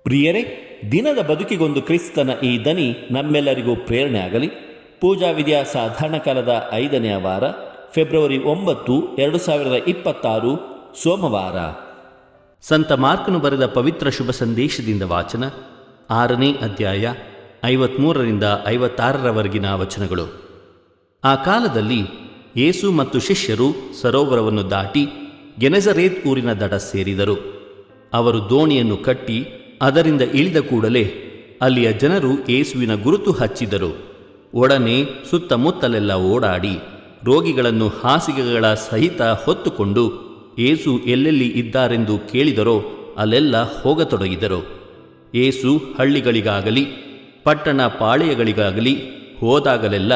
ಪ್ರಿಯರೇ, ದಿನದ ಬದುಕಿಗೊಂದು ಕ್ರಿಸ್ತನ ಈ ದನಿ ನಮ್ಮೆಲ್ಲರಿಗೂ ಪ್ರೇರಣೆ ಆಗಲಿ. ಪೂಜಾ ವಿಧಿಯ ಸಾಧಾರಣ ಕಾಲದ 5ನೇ ವಾರ, ಫೆಬ್ರವರಿ 9, 2026, ಸೋಮವಾರ. ಸಂತ ಮಾರ್ಕನು ಬರೆದ ಪವಿತ್ರ ಶುಭ ಸಂದೇಶದಿಂದ ವಾಚನ. 6ನೇ ಅಧ್ಯಾಯ, 53ರಿಂದ 56ರವರೆಗಿನ ವಚನಗಳು. ಆ ಕಾಲದಲ್ಲಿ ಯೇಸು ಮತ್ತು ಶಿಷ್ಯರು ಸರೋವರವನ್ನು ದಾಟಿ ಗೆನೆಜರೇತ್ ಊರಿನ ದಡ ಸೇರಿದರು. ಅವರು ದೋಣಿಯನ್ನು ಕಟ್ಟಿ ಅದರಿಂದ ಇಳಿದ ಕೂಡಲೇ ಅಲ್ಲಿಯ ಜನರು ಯೇಸುವಿನ ಗುರುತು ಹಚ್ಚಿದರು. ಒಡನೆ ಸುತ್ತಮುತ್ತಲೆಲ್ಲ ಓಡಾಡಿ ರೋಗಿಗಳನ್ನು ಹಾಸಿಗೆಗಳ ಸಹಿತ ಹೊತ್ತುಕೊಂಡು ಯೇಸು ಎಲ್ಲೆಲ್ಲಿ ಇದ್ದಾರೆಂದು ಕೇಳಿದರೋ ಅಲ್ಲೆಲ್ಲ ಹೋಗತೊಡಗಿದರು. ಯೇಸು ಹಳ್ಳಿಗಳಿಗಾಗಲಿ ಪಟ್ಟಣ ಪಾಳೆಯಗಳಿಗಾಗಲಿ ಹೋದಾಗಲೆಲ್ಲ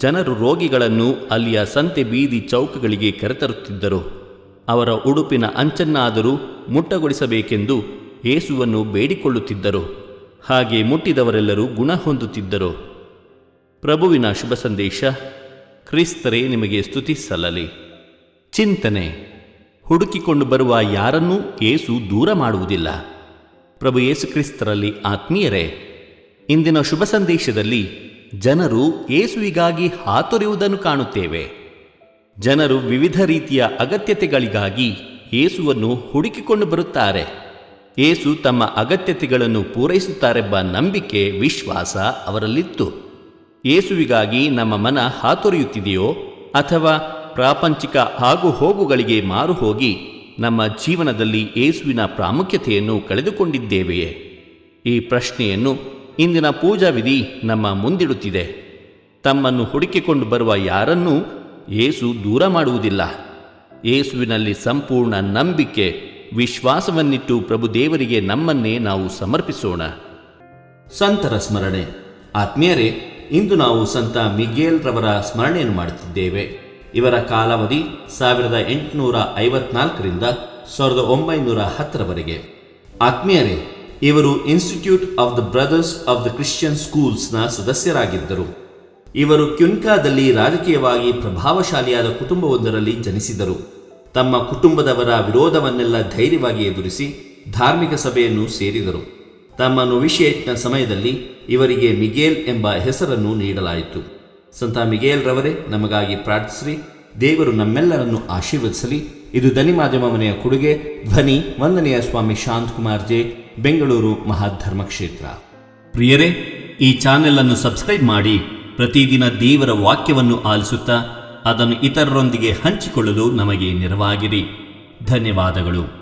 ಜನರು ರೋಗಿಗಳನ್ನು ಅಲ್ಲಿಯ ಸಂತೆ ಬೀದಿ ಚೌಕಗಳಿಗೆ ಕರೆತರುತ್ತಿದ್ದರು. ಅವರ ಉಡುಪಿನ ಅಂಚನ್ನಾದರೂ ಮುಟ್ಟಗೊಳಿಸಬೇಕೆಂದು ಯೇಸುವನ್ನು ಬೇಡಿಕೊಳ್ಳುತ್ತಿದ್ದರು. ಹಾಗೆ ಮುಟ್ಟಿದವರೆಲ್ಲರೂ ಗುಣ ಹೊಂದುತ್ತಿದ್ದರು. ಪ್ರಭುವಿನ ಶುಭ ಸಂದೇಶ. ಕ್ರಿಸ್ತರೇ, ನಿಮಗೆ ಸ್ತುತಿ ಸಲ್ಲಲಿ. ಚಿಂತನೆ. ಹುಡುಕಿಕೊಂಡು ಬರುವ ಯಾರನ್ನೂ ಯೇಸು ದೂರ ಮಾಡುವುದಿಲ್ಲ. ಪ್ರಭು ಯೇಸು ಕ್ರಿಸ್ತರಲ್ಲಿ ಆತ್ಮೀಯರೇ, ಇಂದಿನ ಶುಭ ಸಂದೇಶದಲ್ಲಿ ಜನರು ಯೇಸುವಿಗಾಗಿ ಹಾತೊರೆಯುವುದನ್ನು ಕಾಣುತ್ತೇವೆ. ಜನರು ವಿವಿಧ ರೀತಿಯ ಅಗತ್ಯತೆಗಳಿಗಾಗಿ ಯೇಸುವನ್ನು ಹುಡುಕಿಕೊಂಡು ಬರುತ್ತಾರೆ. ಯೇಸು ತಮ್ಮ ಅಗತ್ಯತೆಗಳನ್ನು ಪೂರೈಸುತ್ತಾರೆಂಬ ನಂಬಿಕೆ, ವಿಶ್ವಾಸ ಅವರಲ್ಲಿತ್ತು. ಯೇಸುವಿಗಾಗಿ ನಮ್ಮ ಮನ ಹಾತೊರೆಯುತ್ತಿದೆಯೋ ಅಥವಾ ಪ್ರಾಪಂಚಿಕ ಆಗು ಹೋಗುಗಳಿಗೆ ಮಾರು ಹೋಗಿ ನಮ್ಮ ಜೀವನದಲ್ಲಿ ಯೇಸುವಿನ ಪ್ರಾಮುಖ್ಯತೆಯನ್ನು ಕಳೆದುಕೊಂಡಿದ್ದೇವೆಯೇ? ಈ ಪ್ರಶ್ನೆಯನ್ನು ಇಂದಿನ ಪೂಜಾ ವಿಧಿ ನಮ್ಮ ಮುಂದಿಡುತ್ತಿದೆ. ತಮ್ಮನ್ನು ಹುಡುಕಿಕೊಂಡು ಬರುವ ಯಾರನ್ನೂ ಯೇಸು ದೂರ ಮಾಡುವುದಿಲ್ಲ. ಯೇಸುವಿನಲ್ಲಿ ಸಂಪೂರ್ಣ ನಂಬಿಕೆ, ವಿಶ್ವಾಸವನ್ನಿಟ್ಟು ಪ್ರಭು ದೇವರಿಗೆ ನಮ್ಮನ್ನೇ ನಾವು ಸಮರ್ಪಿಸೋಣ. ಸಂತರ ಸ್ಮರಣೆ. ಆತ್ಮೀಯರೇ, ಇಂದು ನಾವು ಸಂತ ಮಿಗೇಲ್ ರವರ ಸ್ಮರಣೆಯನ್ನು ಮಾಡುತ್ತಿದ್ದೇವೆ. ಇವರ ಕಾಲಾವಧಿ 1854ರಿಂದ 1910ರವರೆಗೆ. ಆತ್ಮೀಯರೇ, ಇವರು institute of the brothers of the Christian ಸ್ಕೂಲ್ಸ್ನ ಸದಸ್ಯರಾಗಿದ್ದರು. ಇವರು ಕ್ಯುನ್ಕಾದಲ್ಲಿ ರಾಜಕೀಯವಾಗಿ ಪ್ರಭಾವಶಾಲಿಯಾದ ಕುಟುಂಬವೊಂದರಲ್ಲಿ ಜನಿಸಿದರು. ತಮ್ಮ ಕುಟುಂಬದವರ ವಿರೋಧವನ್ನೆಲ್ಲ ಧೈರ್ಯವಾಗಿ ಎದುರಿಸಿ ಧಾರ್ಮಿಕ ಸಭೆಯನ್ನು ಸೇರಿದರು. ತಮ್ಮ ನೊವಿಷಿಯೇಟ್ನ ಸಮಯದಲ್ಲಿ ಇವರಿಗೆ ಮಿಗೇಲ್ ಎಂಬ ಹೆಸರನ್ನು ನೀಡಲಾಯಿತು. ಸಂತ ಮಿಗೇಲ್ ರವರೇ, ನಮಗಾಗಿ ಪ್ರಾರ್ಥಿಸಿರಿ. ದೇವರು ನಮ್ಮೆಲ್ಲರನ್ನು ಆಶೀರ್ವದಿಸಲಿ. ಇದು ದನಿ ಮಾಧ್ಯಮ ಮನೆಯ ಕೊಡುಗೆ. ಧ್ವನಿ ವಂದನೆಯ ಸ್ವಾಮಿ ಶಾಂತಕುಮಾರ್ ಜೆ, ಬೆಂಗಳೂರು ಮಹಾಧರ್ಮ ಕ್ಷೇತ್ರ. ಪ್ರಿಯರೇ, ಈ ಚಾನೆಲ್ ಅನ್ನು ಸಬ್ಸ್ಕ್ರೈಬ್ ಮಾಡಿ ಪ್ರತಿದಿನ ದೇವರ ವಾಕ್ಯವನ್ನು ಆಲಿಸುತ್ತಾ ಅದನ್ನು ಇತರರೊಂದಿಗೆ ಹಂಚಿಕೊಳ್ಳಲು ನಮಗೆ ನೆರವಾಗಿರಿ. ಧನ್ಯವಾದಗಳು.